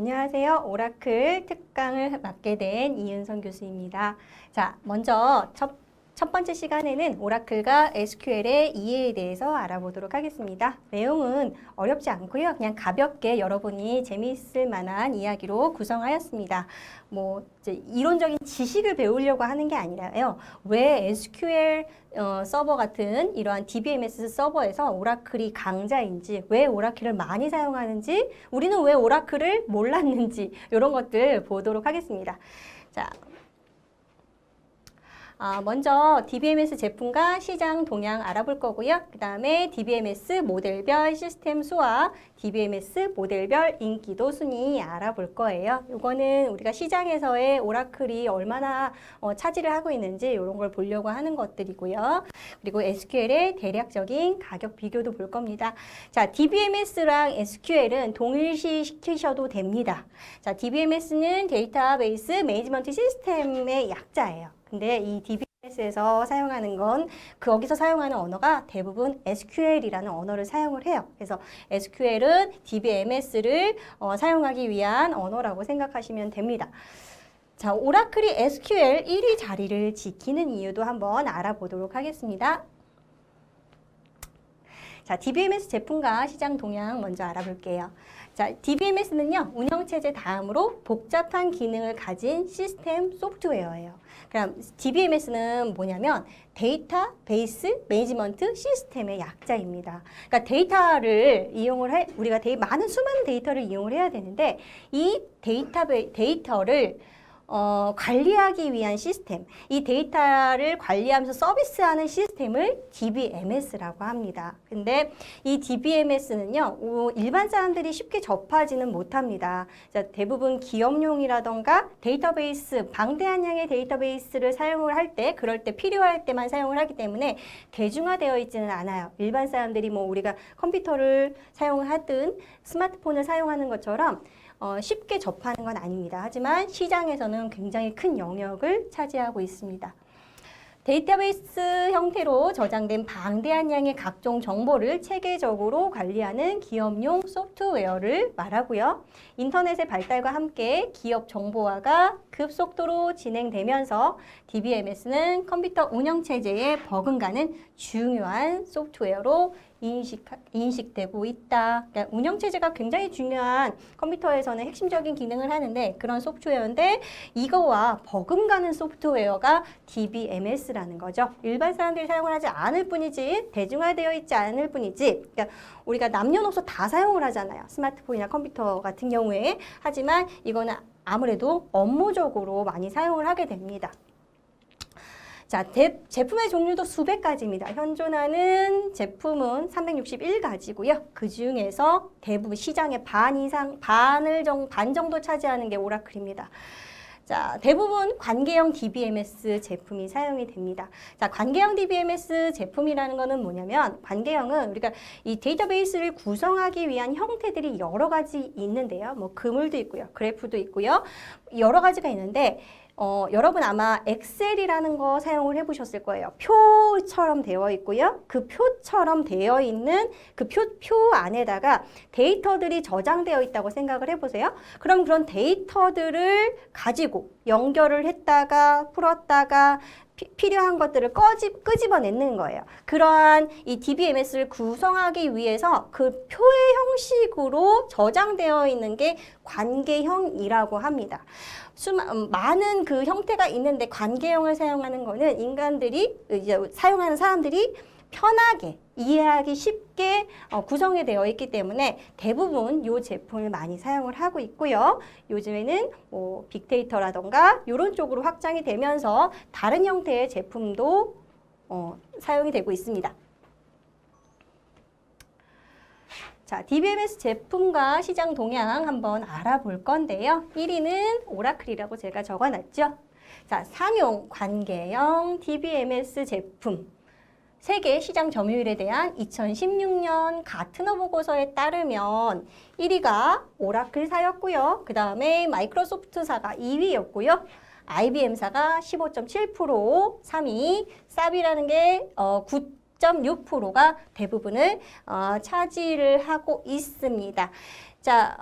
안녕하세요. 오라클 특강을 맡게 된 이은선 교수입니다. 자, 먼저 첫 번째 시간에는 오라클과 SQL의 이해에 대해서 알아보도록 하겠습니다. 내용은 어렵지 않고요. 그냥 가볍게 여러분이 재미있을 만한 이야기로 구성하였습니다. 이제 이론적인 지식을 배우려고 하는 게 아니라요. 왜 SQL 서버 같은 이러한 DBMS 서버에서 오라클이 강자인지, 왜 오라클을 많이 사용하는지, 우리는 왜 오라클을 몰랐는지 이런 것들 보도록 하겠습니다. 자. 먼저 DBMS 제품과 시장 동향 알아볼 거고요. 그 다음에 DBMS 모델별 시스템 수와 DBMS 모델별 인기도 순위 알아볼 거예요. 이거는 우리가 시장에서의 오라클이 얼마나 차지를 하고 있는지 이런 걸 보려고 하는 것들이고요. 그리고 SQL의 대략적인 가격 비교도 볼 겁니다. 자, DBMS랑 SQL은 동일시 시키셔도 됩니다. 자, DBMS는 데이터베이스 매니지먼트 시스템의 약자예요. 근데 이 DBMS에서 사용하는 건 거기서 사용하는 언어가 대부분 SQL이라는 언어를 사용을 해요. 그래서 SQL은 DBMS를 사용하기 위한 언어라고 생각하시면 됩니다. 자, 오라클이 SQL 1위 자리를 지키는 이유도 한번 알아보도록 하겠습니다. 자, DBMS 제품과 시장 동향 먼저 알아볼게요. 자, DBMS는요, 운영체제 다음으로 복잡한 기능을 가진 시스템 소프트웨어예요. 그럼 DBMS는 뭐냐면 데이터베이스 매니지먼트 시스템의 약자입니다. 그러니까 데이터를 이용을 우리가 많은 수많은 데이터를 이용을 해야 되는데 이 데이터를 관리하기 위한 시스템, 이 데이터를 관리하면서 서비스하는 시스템을 DBMS라고 합니다. 근데 이 DBMS는요, 일반 사람들이 쉽게 접하지는 못합니다. 자, 대부분 기업용이라던가 데이터베이스, 방대한 양의 데이터베이스를 사용을 할 때, 그럴 때 필요할 때만 사용을 하기 때문에 대중화되어 있지는 않아요. 일반 사람들이 우리가 컴퓨터를 사용을 하든 스마트폰을 사용하는 것처럼 쉽게 접하는 건 아닙니다. 하지만 시장에서는 굉장히 큰 영역을 차지하고 있습니다. 데이터베이스 형태로 저장된 방대한 양의 각종 정보를 체계적으로 관리하는 기업용 소프트웨어를 말하고요. 인터넷의 발달과 함께 기업 정보화가 급속도로 진행되면서 DBMS는 컴퓨터 운영체제에 버금가는 중요한 소프트웨어로 인식되고 있다. 그러니까 운영체제가 굉장히 중요한 컴퓨터에서는 핵심적인 기능을 하는데 그런 소프트웨어인데 이거와 버금가는 소프트웨어가 DBMS라는 거죠. 일반 사람들이 사용을 하지 않을 뿐이지 대중화되어 있지 않을 뿐이지 그러니까 우리가 남녀노소 다 사용을 하잖아요. 스마트폰이나 컴퓨터 같은 경우에. 하지만 이거는 아무래도 업무적으로 많이 사용을 하게 됩니다. 자, 제품의 종류도 수백 가지입니다. 현존하는 제품은 361가지고요. 그 중에서 대부분 시장의 반 정도 차지하는 게 오라클입니다. 자, 대부분 관계형 DBMS 제품이 사용이 됩니다. 자, 관계형 DBMS 제품이라는 거는 뭐냐면 관계형은 우리가 이 데이터베이스를 구성하기 위한 형태들이 여러 가지 있는데요. 그물도 있고요. 그래프도 있고요. 여러 가지가 있는데 여러분 아마 엑셀이라는 거 사용을 해보셨을 거예요. 표처럼 되어 있고요. 그 표처럼 되어 있는 그 표 안에다가 데이터들이 저장되어 있다고 생각을 해보세요. 그럼 그런 데이터들을 가지고 연결을 했다가 풀었다가 필요한 것들을 끄집어내는 거예요. 그러한 이 DBMS를 구성하기 위해서 그 표의 형식으로 저장되어 있는 게 관계형이라고 합니다. 많은 그 형태가 있는데 관계형을 사용하는 거는 인간들이 이제 사용하는 사람들이 편하게 이해하기 쉽게 구성이 되어 있기 때문에 대부분 이 제품을 많이 사용을 하고 있고요. 요즘에는 빅데이터라던가 이런 쪽으로 확장이 되면서 다른 형태의 제품도 사용이 되고 있습니다. 자, DBMS 제품과 시장 동향 한번 알아볼 건데요. 1위는 오라클이라고 제가 적어놨죠. 자, 상용 관계형 DBMS 제품. 세계 시장 점유율에 대한 2016년 가트너 보고서에 따르면 1위가 오라클사였고요. 그 다음에 마이크로소프트사가 2위였고요. IBM사가 15.7%, 3위, 쌉이라는 게 10.6%가 대부분을 차지를 하고 있습니다. 자,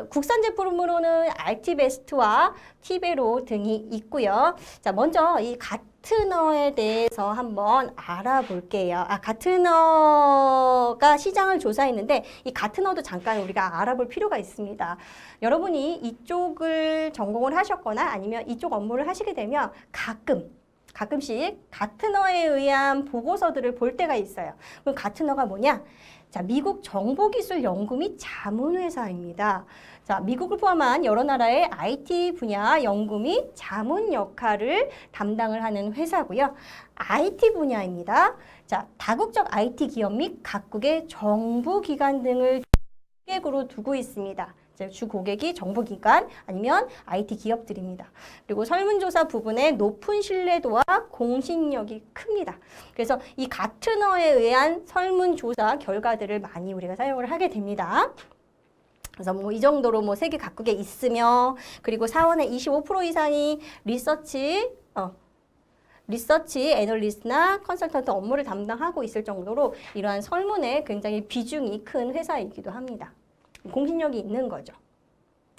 국산 제품으로는 알티베스트와 티베로 등이 있고요. 자, 먼저 이 가트너에 대해서 한번 알아볼게요. 가트너가 시장을 조사했는데 이 가트너도 잠깐 우리가 알아볼 필요가 있습니다. 여러분이 이쪽을 전공을 하셨거나 아니면 이쪽 업무를 하시게 되면 가끔씩 가트너에 의한 보고서들을 볼 때가 있어요. 그럼 가트너가 뭐냐? 자, 미국 정보기술연구 및 자문회사입니다. 자, 미국을 포함한 여러 나라의 IT 분야 연구 및 자문 역할을 담당을 하는 회사고요. IT 분야입니다. 자, 다국적 IT 기업 및 각국의 정부기관 등을 고객으로 두고 있습니다. 주 고객이 정보기관 아니면 IT 기업들입니다. 그리고 설문조사 부분에 높은 신뢰도와 공신력이 큽니다. 그래서 이 가트너에 의한 설문조사 결과들을 많이 우리가 사용을 하게 됩니다. 그래서 뭐 이 정도로 뭐 세계 각국에 있으며 그리고 사원의 25% 이상이 리서치 애널리스트나 컨설턴트 업무를 담당하고 있을 정도로 이러한 설문에 굉장히 비중이 큰 회사이기도 합니다. 공신력이 있는 거죠.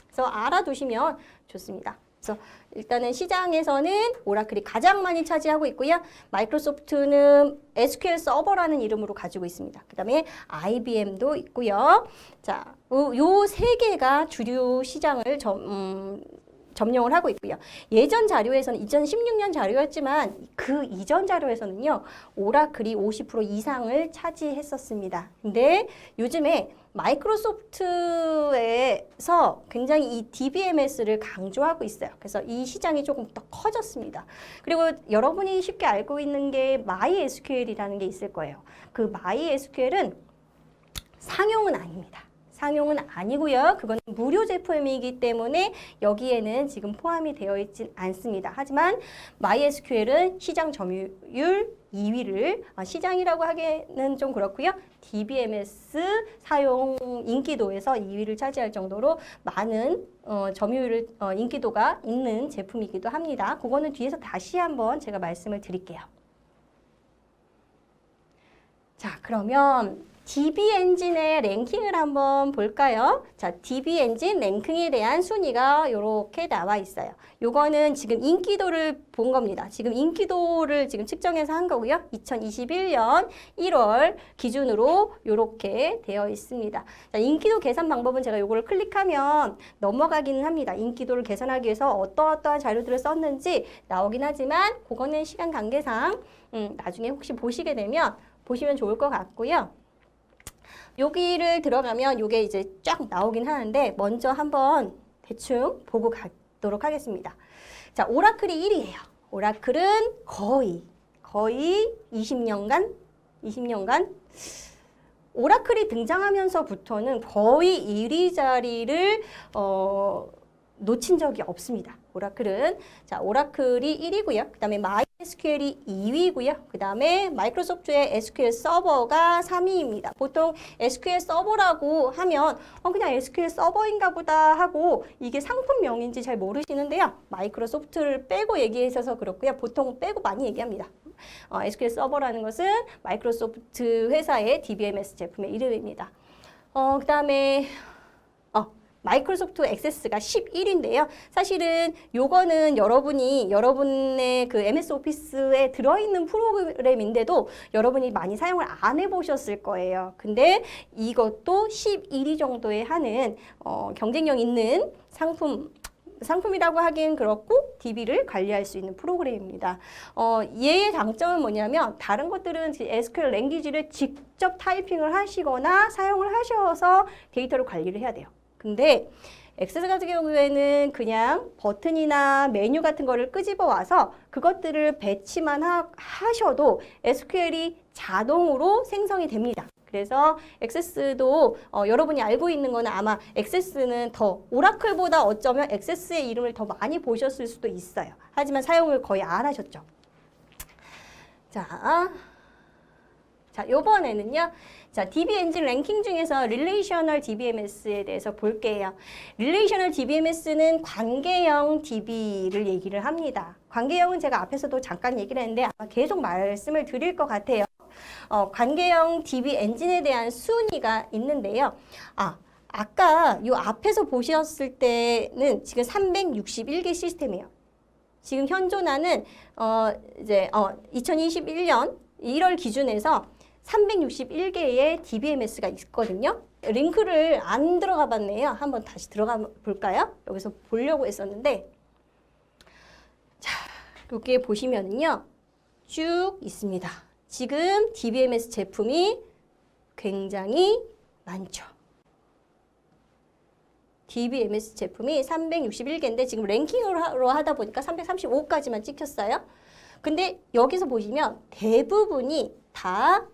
그래서 알아두시면 좋습니다. 그래서 일단은 시장에서는 오라클이 가장 많이 차지하고 있고요. 마이크로소프트는 SQL 서버라는 이름으로 가지고 있습니다. 그 다음에 IBM도 있고요. 자, 요 세 개가 주류 시장을 점령을 하고 있고요. 예전 자료에서는 2016년 자료였지만 그 이전 자료에서는요. 오라클이 50% 이상을 차지했었습니다. 근데 요즘에 마이크로소프트에서 굉장히 이 DBMS를 강조하고 있어요. 그래서 이 시장이 조금 더 커졌습니다. 그리고 여러분이 쉽게 알고 있는 게 MySQL이라는 게 있을 거예요. 그 MySQL은 상용은 아닙니다. 상용은 아니고요. 그건 무료 제품이기 때문에 여기에는 지금 포함이 되어 있진 않습니다. 하지만 MySQL은 시장 점유율 2위를 시장이라고 하기는 좀 그렇고요. DBMS 사용 인기도에서 2위를 차지할 정도로 많은 점유율 인기도가 있는 제품이기도 합니다. 그거는 뒤에서 다시 한번 제가 말씀을 드릴게요. 자, 그러면 DB엔진의 랭킹을 한번 볼까요? 자, DB엔진 랭킹에 대한 순위가 이렇게 나와 있어요. 요거는 지금 인기도를 본 겁니다. 지금 인기도를 지금 측정해서 한 거고요. 2021년 1월 기준으로 이렇게 되어 있습니다. 자, 인기도 계산 방법은 제가 요거를 클릭하면 넘어가기는 합니다. 인기도를 계산하기 위해서 어떠한 자료들을 썼는지 나오긴 하지만 그거는 시간 관계상 나중에 혹시 보시게 되면 보시면 좋을 것 같고요. 여기를 들어가면 이게 이제 쫙 나오긴 하는데 먼저 한번 대충 보고 가도록 하겠습니다. 자, 오라클이 1위예요. 오라클은 거의 20년간 오라클이 등장하면서부터는 거의 1위 자리를 놓친 적이 없습니다. 오라클은. 자, 오라클이 1위고요. 그 다음에 MySQL이 2위고요. 그 다음에 마이크로소프트의 SQL 서버가 3위입니다. 보통 SQL 서버라고 하면 그냥 SQL 서버인가 보다 하고 이게 상품명인지 잘 모르시는데요. 마이크로소프트를 빼고 얘기하셔서 그렇고요. 보통 빼고 많이 얘기합니다. SQL 서버라는 것은 마이크로소프트 회사의 DBMS 제품의 이름입니다. 그 다음에 마이크로소프트 액세스가 11인데요. 사실은 요거는 여러분의 그 MS 오피스에 들어있는 프로그램인데도 여러분이 많이 사용을 안 해보셨을 거예요. 근데 이것도 11위 정도에 하는 경쟁력 있는 상품이라고 하긴 그렇고 DB를 관리할 수 있는 프로그램입니다. 얘의 장점은 뭐냐면 다른 것들은 SQL 랭귀지를 직접 타이핑을 하시거나 사용을 하셔서 데이터를 관리를 해야 돼요. 근데 액세스 같은 경우에는 그냥 버튼이나 메뉴 같은 거를 끄집어 와서 그것들을 배치만 하셔도 SQL이 자동으로 생성이 됩니다. 그래서 액세스도 여러분이 알고 있는 거는 아마 액세스는 더 오라클보다 어쩌면 액세스의 이름을 더 많이 보셨을 수도 있어요. 하지만 사용을 거의 안 하셨죠. 자, 요번에는요. 자, DB엔진 랭킹 중에서 릴레이셔널 DBMS에 대해서 볼게요. 릴레이셔널 DBMS는 관계형 DB를 얘기를 합니다. 관계형은 제가 앞에서도 잠깐 얘기를 했는데 아마 계속 말씀을 드릴 것 같아요. 관계형 DB 엔진에 대한 순위가 있는데요. 아까 요 앞에서 보셨을 때는 지금 361개 시스템이에요. 지금 현존하는 이제 2021년 1월 기준에서 361개의 DBMS가 있거든요. 링크를 안 들어가 봤네요. 한번 다시 들어가 볼까요? 여기서 보려고 했었는데, 자, 여기에 보시면은요, 쭉 있습니다. 지금 DBMS 제품이 굉장히 많죠. DBMS 제품이 361개인데 지금 랭킹으로 하다 보니까 335까지만 찍혔어요. 근데 여기서 보시면 대부분이 다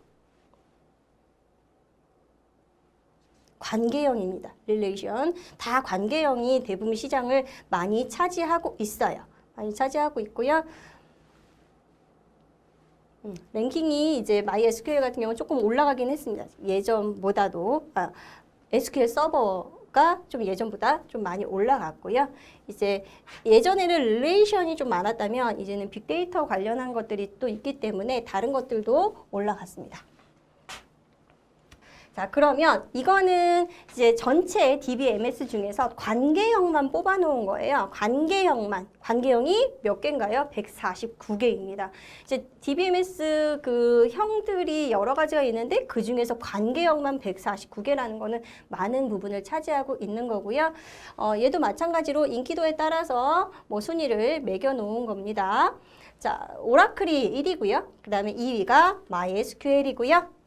관계형입니다. 릴레이션. 다 관계형이 대부분 시장을 많이 차지하고 있어요. 많이 차지하고 있고요. 랭킹이 이제 MySQL 같은 경우는 조금 올라가긴 했습니다. 예전보다도 SQL 서버가 좀 예전보다 좀 많이 올라갔고요. 이제 예전에는 릴레이션이 좀 많았다면 이제는 빅데이터 관련한 것들이 또 있기 때문에 다른 것들도 올라갔습니다. 자, 그러면 이거는 이제 전체 DBMS 중에서 관계형만 뽑아놓은 거예요. 관계형이 몇 개인가요? 149개입니다. 이제 DBMS 그 형들이 여러 가지가 있는데 그 중에서 관계형만 149개라는 거는 많은 부분을 차지하고 있는 거고요. 얘도 마찬가지로 인기도에 따라서 뭐 순위를 매겨 놓은 겁니다. 자, 오라클이 1위고요. 그 다음에 2위가 MySQL이고요.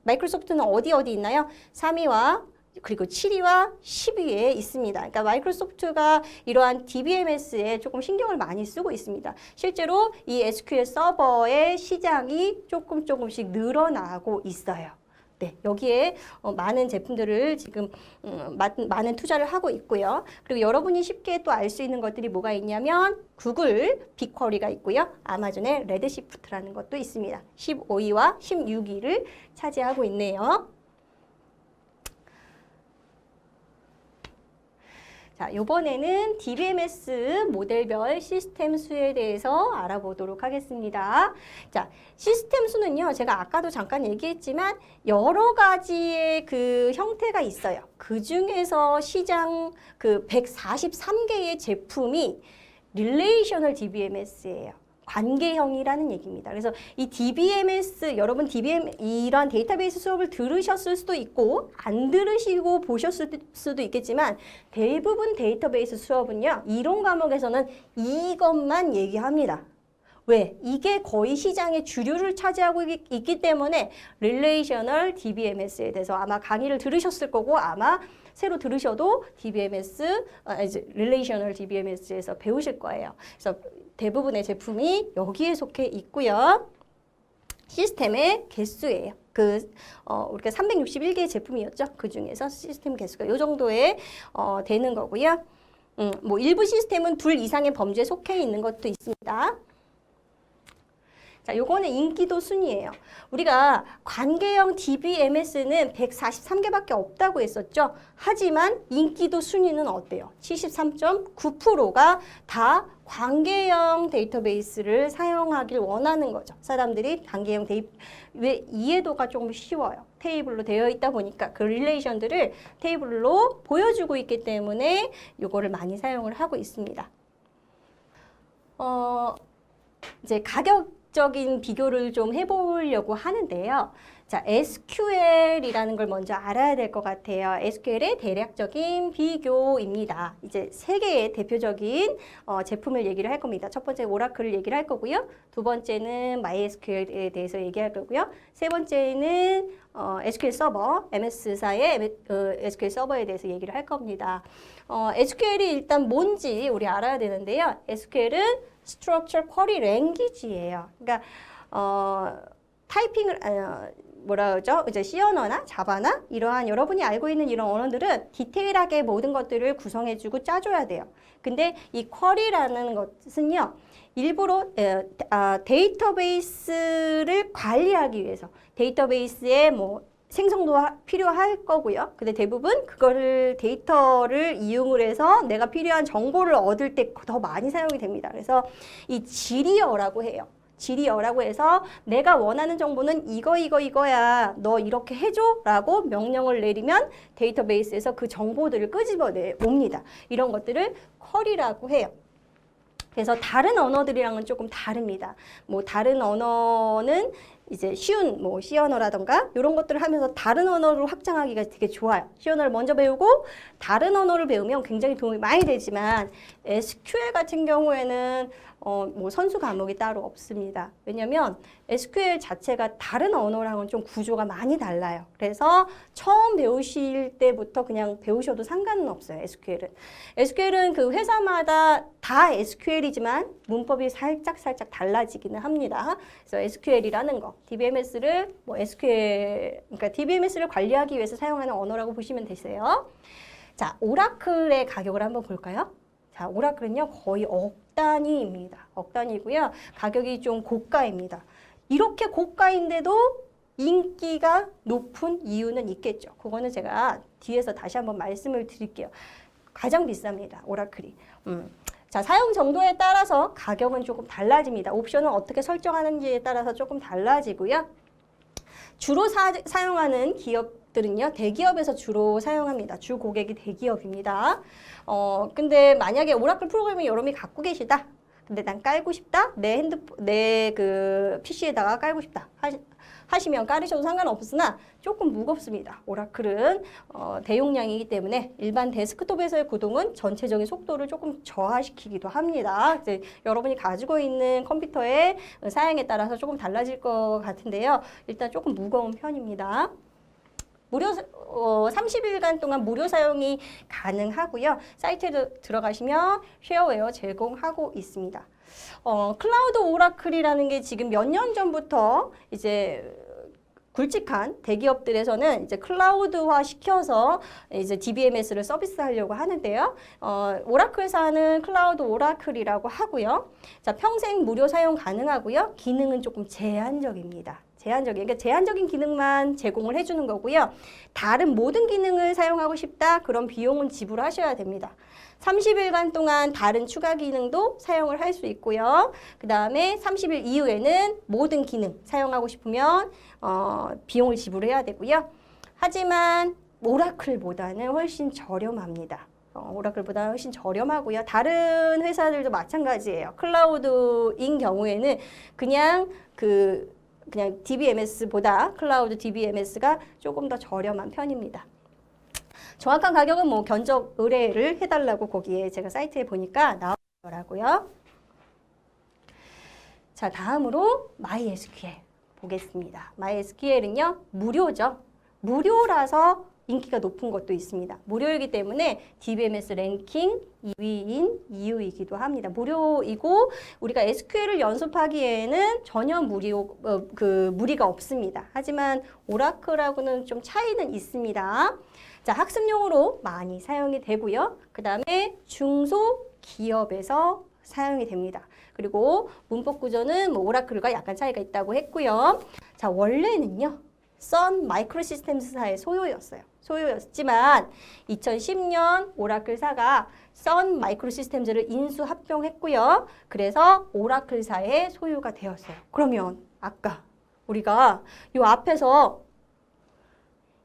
마이크로소프트는 어디 있나요? 3위와 그리고 7위와 10위에 있습니다. 그러니까 마이크로소프트가 이러한 DBMS에 조금 신경을 많이 쓰고 있습니다. 실제로 이 SQL 서버의 시장이 조금씩 늘어나고 있어요. 네, 여기에 많은 제품들을 지금 많은 투자를 하고 있고요. 그리고 여러분이 쉽게 또 알 수 있는 것들이 뭐가 있냐면 구글 빅쿼리가 있고요. 아마존의 레드시프트라는 것도 있습니다. 15위와 16위를 차지하고 있네요. 자, 이번에는 DBMS 모델별 시스템 수에 대해서 알아보도록 하겠습니다. 자, 시스템 수는요, 제가 아까도 잠깐 얘기했지만 여러 가지의 그 형태가 있어요. 그 중에서 시장 그 143개의 제품이 릴레이셔널 DBMS예요. 관계형이라는 얘기입니다. 그래서 이 DBMS, 여러분 이러한 데이터베이스 수업을 들으셨을 수도 있고 안 들으시고 보셨을 수도 있겠지만 대부분 데이터베이스 수업은요. 이론 과목에서는 이것만 얘기합니다. 왜? 이게 거의 시장의 주류를 차지하고 있기 때문에 릴레이셔널 DBMS에 대해서 아마 강의를 들으셨을 거고 아마 새로 들으셔도 릴레이셔널 DBMS에서 배우실 거예요. 그래서 대부분의 제품이 여기에 속해 있고요. 시스템의 개수예요. 우리가 361개의 제품이었죠. 그 중에서 시스템 개수가 이 정도에 되는 거고요. 뭐 일부 시스템은 2 이상의 범주에 속해 있는 것도 있습니다. 자, 요거는 인기도 순이에요. 우리가 관계형 DBMS는 143개밖에 없다고 했었죠. 하지만 인기도 순위는 어때요? 73.9%가 다 관계형 데이터베이스를 사용하길 원하는 거죠. 사람들이 관계형 왜 이해도가 조금 쉬워요. 테이블로 되어 있다 보니까 그 릴레이션들을 테이블로 보여주고 있기 때문에 요거를 많이 사용을 하고 있습니다. 이제 가격적인 비교를 좀 해보려고 하는데요. 자, SQL이라는 걸 먼저 알아야 될 것 같아요. SQL의 대략적인 비교입니다. 이제 3개의 대표적인 제품을 얘기를 할 겁니다. 첫 번째 오라클을 얘기를 할 거고요. 두 번째는 MySQL에 대해서 얘기할 거고요. 세 번째는 SQL 서버, MS사의 SQL 서버에 대해서 얘기를 할 겁니다. SQL이 일단 뭔지 우리 알아야 되는데요. SQL은 Structured Query Language예요. 그러니까 타이핑을 뭐라 그러죠? 이제 C 언어나 자바나 이러한 여러분이 알고 있는 이런 언어들은 디테일하게 모든 것들을 구성해주고 짜줘야 돼요. 근데 이 쿼리라는 것은요, 일부러 데이터베이스를 관리하기 위해서 데이터베이스에 뭐 생성도 필요할 거고요. 근데 대부분 그거를 데이터를 이용을 해서 내가 필요한 정보를 얻을 때 더 많이 사용이 됩니다. 그래서 이 지리어라고 해요. 질이어라고 해서 내가 원하는 정보는 이거야. 너 이렇게 해줘 라고 명령을 내리면 데이터베이스에서 그 정보들을 끄집어내 옵니다. 이런 것들을 쿼리라고 해요. 그래서 다른 언어들이랑은 조금 다릅니다. 뭐 다른 언어는 이제 쉬운 뭐 C 언어라던가 이런 것들을 하면서 다른 언어로 확장하기가 되게 좋아요. C 언어를 먼저 배우고 다른 언어를 배우면 굉장히 도움이 많이 되지만 SQL 같은 경우에는 뭐 선수 과목이 따로 없습니다. 왜냐면 SQL 자체가 다른 언어랑은 좀 구조가 많이 달라요. 그래서 처음 배우실 때부터 그냥 배우셔도 상관은 없어요. SQL은 그 회사마다 다 SQL이지만 문법이 살짝 달라지기는 합니다. 그래서 SQL이라는 거, DBMS를 뭐 SQL, 그러니까 DBMS를 관리하기 위해서 사용하는 언어라고 보시면 되세요. 자, 오라클의 가격을 한번 볼까요? 자, 오라클은요 거의 억 단위입니다. 억 단위고요. 가격이 좀 고가입니다. 이렇게 고가인데도 인기가 높은 이유는 있겠죠. 그거는 제가 뒤에서 다시 한번 말씀을 드릴게요. 가장 비쌉니다. 오라클이. 자, 사용 정도에 따라서 가격은 조금 달라집니다. 옵션을 어떻게 설정하는지에 따라서 조금 달라지고요. 주로 사용하는 기업들은요, 대기업에서 주로 사용합니다. 주 고객이 대기업입니다. 근데 만약에 오라클 프로그램을 여러분이 갖고 계시다. 근데 난 깔고 싶다. 내 그 PC에다가 깔고 싶다. 하시면 깔으셔도 상관없으나 조금 무겁습니다. 오라클은 대용량이기 때문에 일반 데스크톱에서의 구동은 전체적인 속도를 조금 저하시키기도 합니다. 이제 여러분이 가지고 있는 컴퓨터의 사양에 따라서 조금 달라질 것 같은데요. 일단 조금 무거운 편입니다. 무료 30일간 동안 무료 사용이 가능하고요. 사이트에 들어가시면 쉐어웨어 제공하고 있습니다. 클라우드 오라클이라는 게 지금 몇 년 전부터 이제 굵직한 대기업들에서는 이제 클라우드화 시켜서 이제 DBMS를 서비스하려고 하는데요. 오라클사는 클라우드 오라클이라고 하고요. 자, 평생 무료 사용 가능하고요. 기능은 조금 제한적입니다. 그러니까 제한적인 기능만 제공을 해주는 거고요. 다른 모든 기능을 사용하고 싶다? 그럼 비용은 지불하셔야 됩니다. 30일간 동안 다른 추가 기능도 사용을 할 수 있고요. 그 다음에 30일 이후에는 모든 기능 사용하고 싶으면 비용을 지불해야 되고요. 하지만 오라클보다는 훨씬 저렴합니다. 오라클보다 훨씬 저렴하고요. 다른 회사들도 마찬가지예요. 클라우드인 경우에는 그냥 DBMS보다 클라우드 DBMS가 조금 더 저렴한 편입니다. 정확한 가격은 뭐 견적 의뢰를 해달라고 거기에 제가 사이트에 보니까 나오더라고요. 자, 다음으로 MySQL 보겠습니다. MySQL은요, 무료죠. 무료라서 인기가 높은 것도 있습니다. 무료이기 때문에 DBMS 랭킹 2위인 이유이기도 합니다. 무료이고 우리가 SQL을 연습하기에는 전혀 무리가 없습니다. 하지만 오라클하고는 좀 차이는 있습니다. 자, 학습용으로 많이 사용이 되고요. 그 다음에 중소기업에서 사용이 됩니다. 그리고 문법 구조는 뭐 오라클과 약간 차이가 있다고 했고요. 자, 원래는요, 선 마이크로시스템스사의 소유였지만 2010년 오라클사가 선 마이크로시스템즈를 인수 합병했고요. 그래서 오라클사의 소유가 되었어요. 그러면 아까 우리가 이 앞에서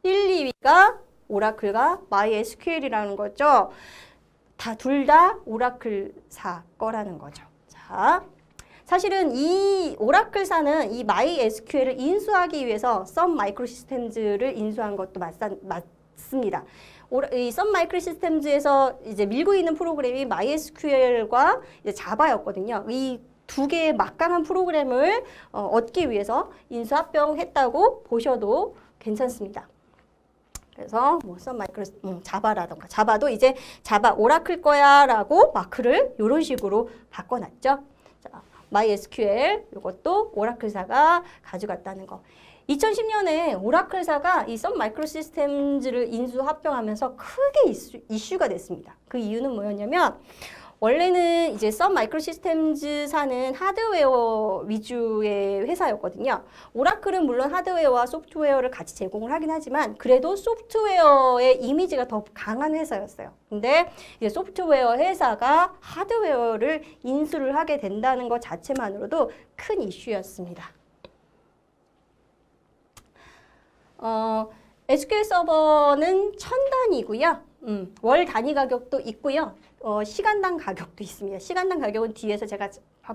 1, 2위가 오라클과 MySQL이라는 거죠. 둘 다 오라클사 거라는 거죠. 자, 사실은 이 오라클사는 이 MySQL을 인수하기 위해서 선 마이크로시스템즈를 인수한 것도 맞습니다. 이 선 마이크로시스템즈에서 이제 밀고 있는 프로그램이 MySQL과 이제 자바였거든요. 이 두 개의 막강한 프로그램을 얻기 위해서 인수합병했다고 보셔도 괜찮습니다. 그래서 뭐 선 마이크로 자바라던가 자바도 이제 자바 오라클 거야라고 마크를 이런 식으로 바꿔놨죠. 자, MySQL 이것도 오라클사가 가져갔다는 거. 2010년에 오라클사가 이 선 마이크로시스템즈를 인수 합병하면서 크게 이슈가 됐습니다. 그 이유는 뭐였냐면 원래는 이제 선 마이크로 시스템즈사는 하드웨어 위주의 회사였거든요. 오라클은 물론 하드웨어와 소프트웨어를 같이 제공을 하긴 하지만 그래도 소프트웨어의 이미지가 더 강한 회사였어요. 근데 이제 소프트웨어 회사가 하드웨어를 인수를 하게 된다는 것 자체만으로도 큰 이슈였습니다. SQL 서버는 1000단위고요. 월 단위 가격도 있고요. 시간당 가격도 있습니다. 시간당 가격은 뒤에서 제가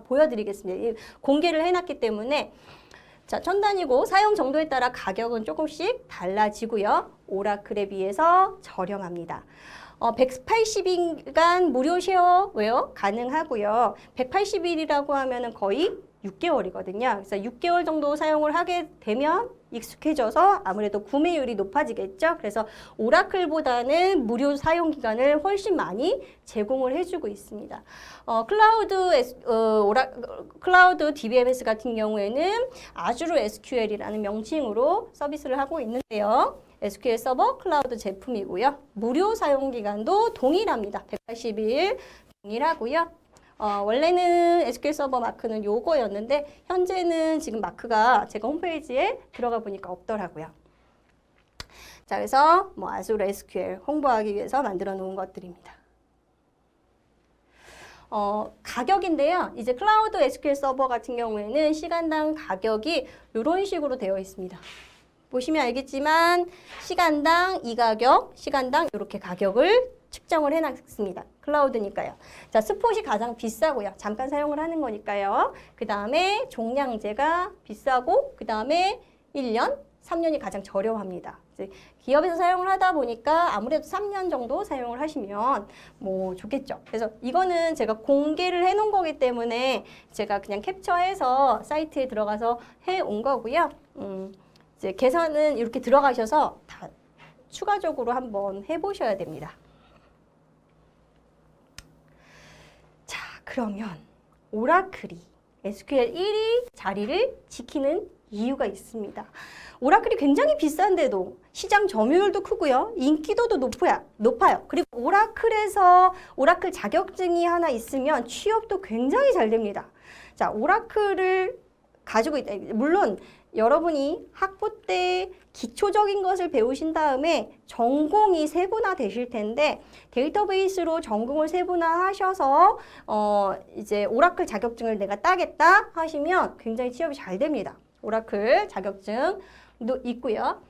보여드리겠습니다. 공개를 해놨기 때문에 자, 1000단위고 사용 정도에 따라 가격은 조금씩 달라지고요. 오라클에 비해서 저렴합니다. 180일간 무료 쉐어웨어 가능하고요. 180일이라고 하면은 거의 6개월이거든요. 그래서 6개월 정도 사용을 하게 되면 익숙해져서 아무래도 구매율이 높아지겠죠. 그래서 오라클보다는 무료 사용 기간을 훨씬 많이 제공을 해주고 있습니다. 클라우드 DBMS 같은 경우에는 아주르 SQL이라는 명칭으로 서비스를 하고 있는데요. SQL 서버 클라우드 제품이고요. 무료 사용 기간도 동일합니다. 180일 동일하고요. 원래는 SQL 서버 마크는 요거였는데 현재는 지금 마크가 제가 홈페이지에 들어가 보니까 없더라고요. 자, 그래서 뭐 아주르 SQL 홍보하기 위해서 만들어 놓은 것들입니다. 가격인데요. 이제 클라우드 SQL 서버 같은 경우에는 시간당 가격이 이런 식으로 되어 있습니다. 보시면 알겠지만 시간당 이 가격, 시간당 이렇게 가격을 측정을 해놨습니다. 클라우드니까요. 자, 스폿이 가장 비싸고요. 잠깐 사용을 하는 거니까요. 그 다음에 종량제가 비싸고 그 다음에 1년, 3년이 가장 저렴합니다. 이제 기업에서 사용을 하다 보니까 아무래도 3년 정도 사용을 하시면 뭐 좋겠죠. 그래서 이거는 제가 공개를 해놓은 거기 때문에 제가 그냥 캡처해서 사이트에 들어가서 해온 거고요. 이제 계산은 이렇게 들어가셔서 다 추가적으로 한번 해보셔야 됩니다. 자, 그러면 오라클이 SQL 1위 자리를 지키는 이유가 있습니다. 오라클이 굉장히 비싼데도 시장 점유율도 크고요. 인기도도 높아요. 그리고 오라클 자격증이 하나 있으면 취업도 굉장히 잘 됩니다. 자, 오라클을 가지고 있다. 물론 여러분이 학부 때 기초적인 것을 배우신 다음에 전공이 세분화 되실 텐데 데이터베이스로 전공을 세분화하셔서 이제 오라클 자격증을 내가 따겠다 하시면 굉장히 취업이 잘 됩니다. 오라클 자격증도 있고요.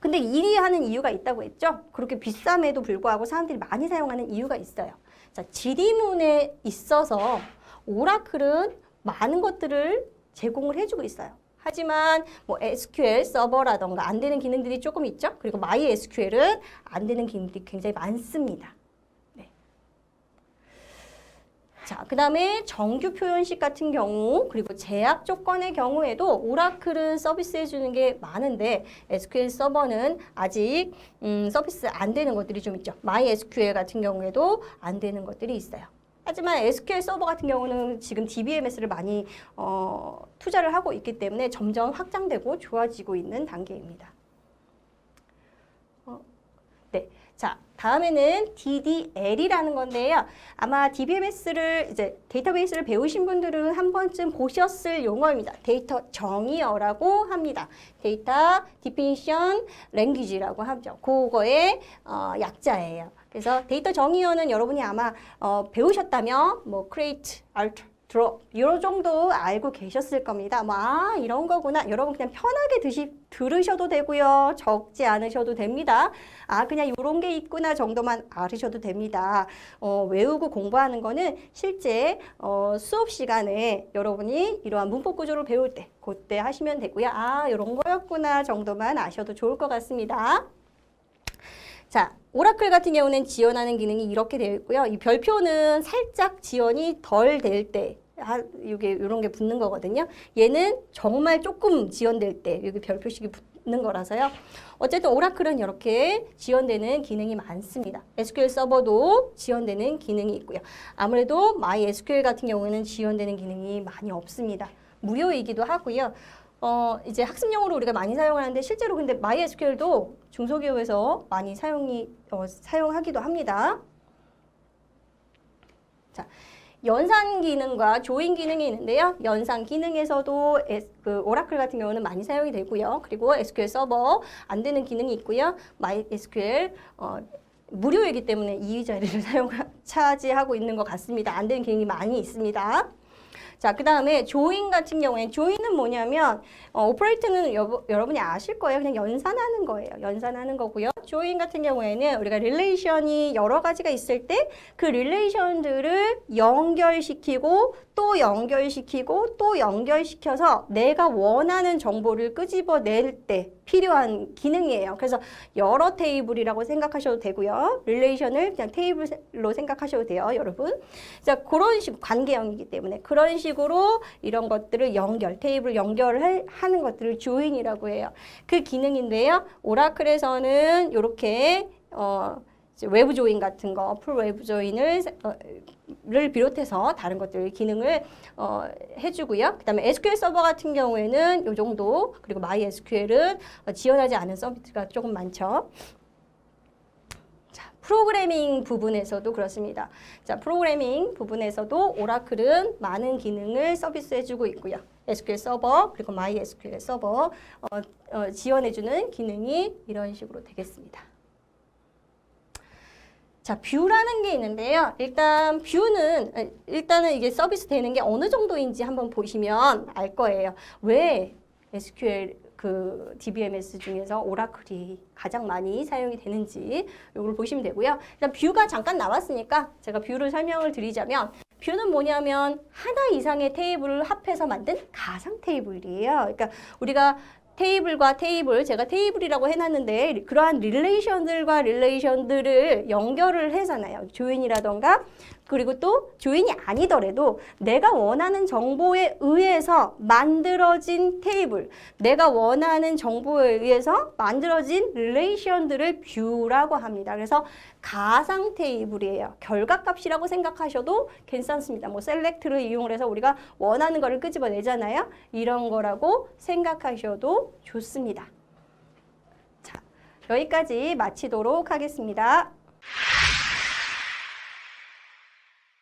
근데 1위 하는 이유가 있다고 했죠? 그렇게 비쌈에도 불구하고 사람들이 많이 사용하는 이유가 있어요. 자, 지리문에 있어서 오라클은 많은 것들을 제공을 해주고 있어요. 하지만 뭐 SQL 서버라던가 안 되는 기능들이 조금 있죠. 그리고 MySQL은 안 되는 기능들이 굉장히 많습니다. 네. 자, 그 다음에 정규 표현식 같은 경우 그리고 제약 조건의 경우에도 오라클은 서비스해 주는 게 많은데 SQL 서버는 아직 서비스 안 되는 것들이 좀 있죠. MySQL 같은 경우에도 안 되는 것들이 있어요. 하지만 SQL 서버 같은 경우는 지금 DBMS를 많이 투자를 하고 있기 때문에 점점 확장되고 좋아지고 있는 단계입니다. 네, 자, 다음에는 DDL이라는 건데요. 아마 DBMS를 이제 데이터베이스를 배우신 분들은 한 번쯤 보셨을 용어입니다. 데이터 정의어라고 합니다. 데이터 디피니션 랭귀지라고 하죠. 그거의 약자예요. 그래서 데이터 정의어는 여러분이 아마 배우셨다면 뭐 create, alter, drop 이런 정도 알고 계셨을 겁니다. 뭐 이런 거구나. 여러분 그냥 편하게 들으셔도 되고요. 적지 않으셔도 됩니다. 그냥 이런 게 있구나 정도만 알으셔도 됩니다. 외우고 공부하는 거는 실제 수업 시간에 여러분이 이러한 문법 구조를 배울 때 그때 하시면 되고요. 이런 거였구나 정도만 아셔도 좋을 것 같습니다. 자, 오라클 같은 경우는 지원하는 기능이 이렇게 되어 있고요. 이 별표는 살짝 지원이 덜 될 때, 이런 게 붙는 거거든요. 얘는 정말 조금 지원될 때, 여기 별표식이 붙는 거라서요. 어쨌든 오라클은 이렇게 지원되는 기능이 많습니다. SQL 서버도 지원되는 기능이 있고요. 아무래도 MySQL 같은 경우에는 지원되는 기능이 많이 없습니다. 무료이기도 하고요. 이제 학습용으로 우리가 많이 사용하는데 실제로 근데 MySQL도 중소기업에서 많이 사용하기도 합니다. 자, 연산 기능과 조인 기능이 있는데요. 연산 기능에서도 오라클 같은 경우는 많이 사용이 되고요. 그리고 SQL 서버 안 되는 기능이 있고요. MySQL 무료이기 때문에 2위 자리를 차지하고 있는 것 같습니다. 안 되는 기능이 많이 있습니다. 자, 그 다음에 조인 같은 경우에 조인은 뭐냐면 오퍼레이트는 여러분이 아실 거예요. 그냥 연산하는 거예요. 연산하는 거고요. 조인 같은 경우에는 우리가 릴레이션이 여러 가지가 있을 때 그 릴레이션들을 연결시키고 또 연결시키고 또 연결시켜서 내가 원하는 정보를 끄집어낼 때 필요한 기능이에요. 그래서 여러 테이블이라고 생각하셔도 되고요. 릴레이션을 그냥 테이블로 생각하셔도 돼요, 여러분. 자, 그런 식으로 관계형이기 때문에 그런 식으로 이런 것들을 테이블 연결을 하는 것들을 조인이라고 해요. 그 기능인데요. 오라클에서는 이렇게 외부 조인 같은 거, 풀 외부 조인을 비롯해서 다른 것들 기능을 해주고요. 그 다음에 SQL 서버 같은 경우에는 이 정도, 그리고 MySQL은 지원하지 않은 서비스가 조금 많죠. 자, 프로그래밍 부분에서도 그렇습니다. 자, 프로그래밍 부분에서도 오라클은 많은 기능을 서비스해주고 있고요. SQL 서버, 그리고 MySQL 서버 지원해주는 기능이 이런 식으로 되겠습니다. 자, 뷰라는 게 있는데요. 일단은 이게 서비스 되는 게 어느 정도인지 한번 보시면 알 거예요. 왜 SQL DBMS 중에서 오라클이 가장 많이 사용이 되는지 이걸 보시면 되고요. 일단 뷰가 잠깐 나왔으니까 제가 뷰를 설명을 드리자면 뷰는 뭐냐면 하나 이상의 테이블을 합해서 만든 가상 테이블이에요. 그러니까 우리가 테이블과 테이블, 제가 테이블이라고 해놨는데 그러한 릴레이션들과 릴레이션들을 연결을 하잖아요. 조인이라던가 그리고 또 조인이 아니더라도 내가 원하는 정보에 의해서 만들어진 테이블, 내가 원하는 정보에 의해서 만들어진 릴레이션들을 뷰라고 합니다. 그래서 가상 테이블이에요. 결과값이라고 생각하셔도 괜찮습니다. 뭐 셀렉트를 이용을 해서 우리가 원하는 거를 끄집어내잖아요. 이런 거라고 생각하셔도 좋습니다. 자, 여기까지 마치도록 하겠습니다.